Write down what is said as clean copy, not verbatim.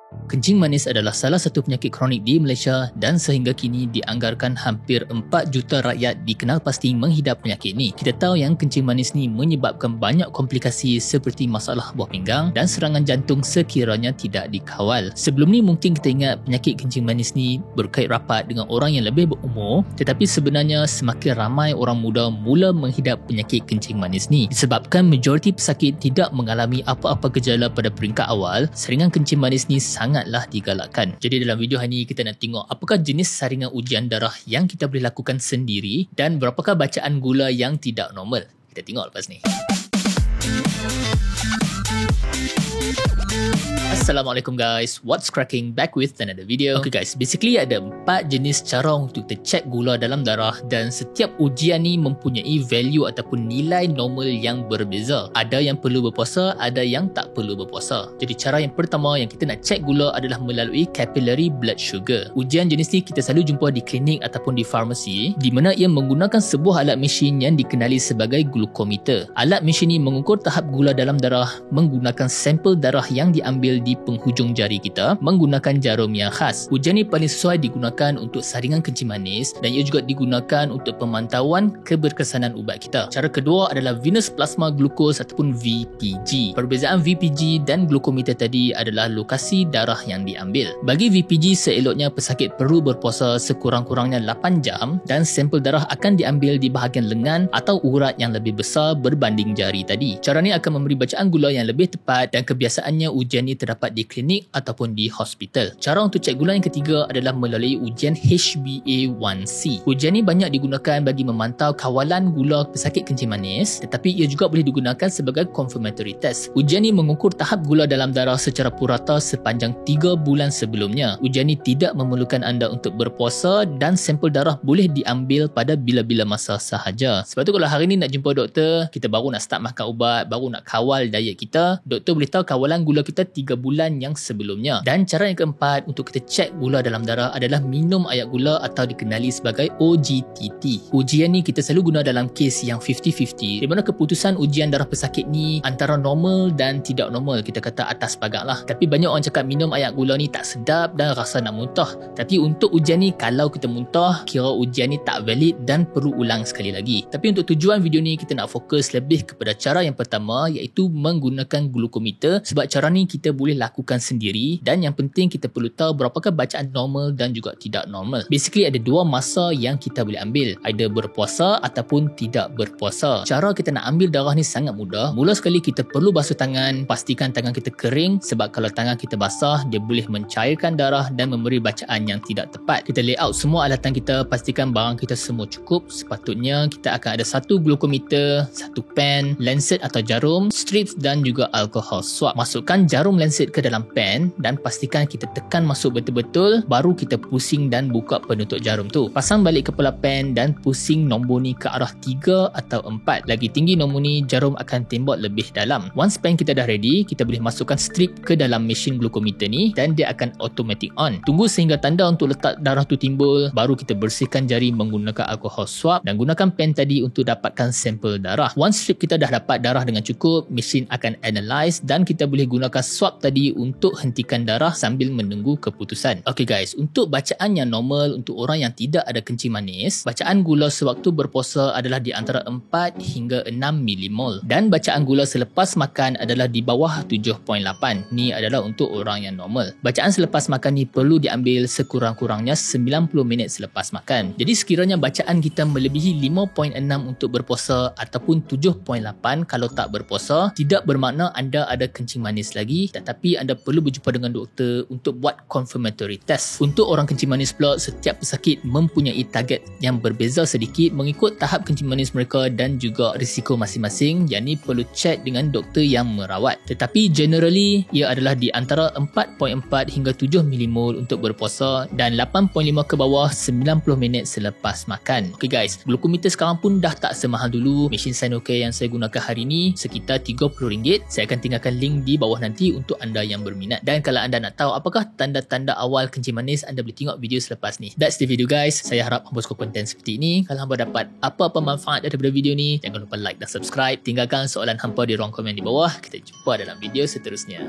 Kencing manis adalah salah satu penyakit kronik di Malaysia dan sehingga kini dianggarkan hampir 4 juta rakyat dikenal pasti menghidap penyakit ni. Kita tahu yang kencing manis ni menyebabkan banyak komplikasi seperti masalah buah pinggang dan serangan jantung sekiranya tidak dikawal. Sebelum ni mungkin kita ingat penyakit kencing manis ni berkait rapat dengan orang yang lebih berumur, tetapi sebenarnya semakin ramai orang muda mula menghidap penyakit kencing manis ni. Disebabkan majoriti pesakit tidak mengalami apa-apa gejala pada peringkat awal, saringan kencing manis ni sangatlah digalakkan. Jadi dalam video hari ini kita nak tengok apakah jenis saringan ujian darah yang kita boleh lakukan sendiri dan berapakah bacaan gula yang tidak normal. Kita tengok lepas ni. Assalamualaikum guys, what's cracking, back with another video. Okay guys, basically ada 4 jenis cara untuk kita cek gula dalam darah dan setiap ujian ni mempunyai value ataupun nilai normal yang berbeza. Ada yang perlu berpuasa, ada yang tak perlu berpuasa. Jadi cara yang pertama yang kita nak cek gula adalah melalui capillary blood sugar. Ujian jenis ni kita selalu jumpa di klinik ataupun di farmasi, di mana ia menggunakan sebuah alat mesin yang dikenali sebagai glukometer. Alat mesin ni mengukur tahap gula dalam darah menggunakan sampel darah yang diambil di penghujung jari kita menggunakan jarum yang khas. Ujian ni paling sesuai digunakan untuk saringan kencing manis dan ia juga digunakan untuk pemantauan keberkesanan ubat kita. Cara kedua adalah venous plasma glucose ataupun VPG. Perbezaan VPG dan glukometer tadi adalah lokasi darah yang diambil. Bagi VPG seeloknya pesakit perlu berpuasa sekurang-kurangnya 8 jam dan sampel darah akan diambil di bahagian lengan atau urat yang lebih besar berbanding jari tadi. Cara ni akan memberi bacaan gula yang lebih tepat dan kebiasaannya ujian ni terdapat di klinik ataupun di hospital. Cara untuk cek gula yang ketiga adalah melalui ujian HbA1c. Ujian ni banyak digunakan bagi memantau kawalan gula pesakit kencing manis, tetapi ia juga boleh digunakan sebagai confirmatory test. Ujian ni mengukur tahap gula dalam darah secara purata sepanjang 3 bulan sebelumnya. Ujian ni tidak memerlukan anda untuk berpuasa dan sampel darah boleh diambil pada bila-bila masa sahaja. Sebab tu kalau hari ni nak jumpa doktor, kita baru nak start makan ubat, baru nak kawal diet kita, doktor boleh tahu kawalan gula kita 3 bulan yang sebelumnya. Dan cara yang keempat untuk kita cek gula dalam darah adalah minum air gula atau dikenali sebagai OGTT. Ujian ni kita selalu guna dalam kes yang 50-50, di mana keputusan ujian darah pesakit ni antara normal dan tidak normal, kita kata atas pagar lah. Tapi banyak orang cakap minum air gula ni tak sedap dan rasa nak muntah. Tapi untuk ujian ni kalau kita muntah, kira ujian ni tak valid dan perlu ulang sekali lagi. Tapi untuk tujuan video ni kita nak fokus lebih kepada cara yang pertama, iaitu menggunakan glukometer, sebab cara ni kita boleh lakukan sendiri dan yang penting kita perlu tahu berapakah bacaan normal dan juga tidak normal. Basically ada 2 masa yang kita boleh ambil, either berpuasa ataupun tidak berpuasa. Cara kita nak ambil darah ni sangat mudah. Mula sekali kita perlu basuh tangan, pastikan tangan kita kering sebab kalau tangan kita basah dia boleh mencairkan darah dan memberi bacaan yang tidak tepat. Kita layout semua alatan kita, pastikan barang kita semua cukup. Sepatutnya kita akan ada 1 glukometer, 1 pen, lancet atau jarum, strips dan juga alcohol swab. Masukkan jarum lancet ke dalam pen dan pastikan kita tekan masuk betul-betul, baru kita pusing dan buka penutup jarum tu. Pasang balik kepala pen dan pusing nombor ni ke arah 3 atau 4. Lagi tinggi nombor ni, jarum akan tembak lebih dalam. Once pen kita dah ready, kita boleh masukkan strip ke dalam mesin glukometer ni dan dia akan automatic on. Tunggu sehingga tanda untuk letak darah tu timbul, baru kita bersihkan jari menggunakan alcohol swab dan gunakan pen tadi untuk dapatkan sampel darah. Once strip kita dah dapat darah dengan cukup, mesin akan analyze dan kita boleh gunakan swab tadi untuk hentikan darah sambil menunggu keputusan. Okay guys, untuk bacaan yang normal untuk orang yang tidak ada kencing manis, bacaan gula sewaktu berpuasa adalah di antara 4 hingga 6 milimol dan bacaan gula selepas makan adalah di bawah 7.8. Ni adalah untuk orang yang normal. Bacaan selepas makan ni perlu diambil sekurang-kurangnya 90 minit selepas makan. Jadi sekiranya bacaan kita melebihi 5.6 untuk berpuasa ataupun 7.8 kalau tak berpuasa, tidak bermakna anda ada kencing manis lagi, tetapi anda perlu berjumpa dengan doktor untuk buat confirmatory test. Untuk orang kencing manis pula, setiap pesakit mempunyai target yang berbeza sedikit mengikut tahap kencing manis mereka dan juga risiko masing-masing, yang ni perlu cek dengan doktor yang merawat. Tetapi generally ia adalah di antara 4.4 hingga 7 milimol untuk berpuasa dan 8.5 ke bawah 90 minit selepas makan. Okay guys, glukometer sekarang pun dah tak semahal dulu. Mesin Sinocare yang saya gunakan hari ni sekitar RM30. Saya akan tinggalkan link di bawah nanti untuk anda yang berminat. Dan kalau anda nak tahu apakah tanda-tanda awal kencing manis, anda boleh tengok video selepas ni. That's the video guys. Saya harap hamba suka konten seperti ini. Kalau hamba dapat apa-apa manfaat daripada video ni, jangan lupa like dan subscribe. Tinggalkan soalan hampa di ruang komen di bawah. Kita jumpa dalam video seterusnya.